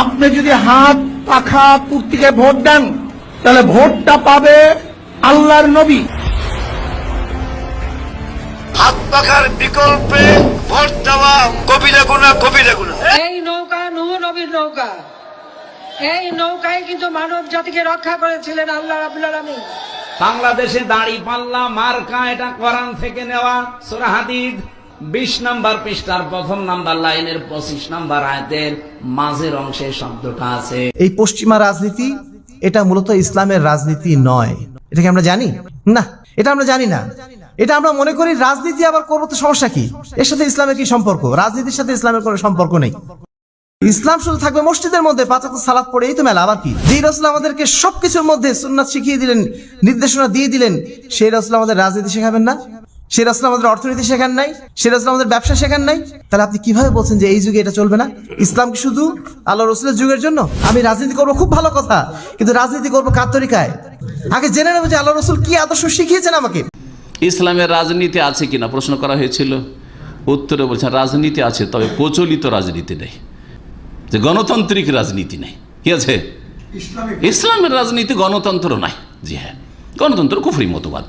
আপনি যদি হাত পাখা তুর্তিকে ভোট দেন তাহলে ভোটটা পাবে আল্লাহর নবী। হাত পাখার বিকল্পে ভোট দেওয়া কবিরা গুনাহ, কবিরা গুনাহ। এই নৌকা নূহ নবীর নৌকা, এই নৌকায় কিন্তু মানব জাতিকে রক্ষা করেছিলেন আল্লাহ রাব্বুল আলামিন। বাংলাদেশে দাঁড়িপাল্লা মার্কা, এটা কোরআন থেকে নেওয়া। সূরা হাদিদ 20 নম্বর পৃষ্ঠার 1ম নাম্বার লাইনের 25 নম্বর আয়াতের মাঝের অংশে শব্দটা আছে। এই পশ্চিমা রাজনীতি এটা মূলত ইসলামের রাজনীতি নয়। এটা কি আমরা জানি না? এটা আমরা জানি না। এটা আমরা মনে করি রাজনীতি আবার করবো তো সমস্যা কি? এর সাথে ইসলামের কি সম্পর্ক? রাজনীতির সাথে ইসলামের কোনো সম্পর্ক নেই। ইসলাম শুধু থাকবে মসজিদের মধ্যে 5 ওয়াক্ত সালাত পড়ে, এই তো মেলা। আবার কি? যে রাসূল আমাদেরকে সবকিছুর মধ্যে সুন্নাত শিখিয়ে দিলেন, নির্দেশনা দিয়ে দিলেন, সেই রাসূল আমাদের রাজনীতি শেখাবেন না? সেই রাসূল আমাদের অর্থনীতি শেখান নাই? সেই রাসূল আমাদের ব্যবসা শেখান নাই? তাহলে আপনি কিভাবে বলছেন যে এই যুগে এটা চলবে না? ইসলাম কি শুধু আল্লাহ রসুলের যুগের জন্য? আমি রাজনীতি করবো, খুব ভালো কথা, কিন্তু রাজনীতি করবো কার তরিকায়? আগে জেনে নেবো যে আল্লাহ রসুল কি আদর্শ শিখিয়েছেন আমাকে। ইসলামের রাজনীতি আছে কিনা প্রশ্ন করা হয়েছিল। উত্তরে বলছেন রাজনীতি আছে, তবে প্রচলিত রাজনীতি নেই, যে গণতান্ত্রিক রাজনীতি নেই। কি আছে? ইসলামের রাজনীতি গণতন্ত্র নাই। জি হ্যাঁ, গণতন্ত্র কুফরি মতবাদ।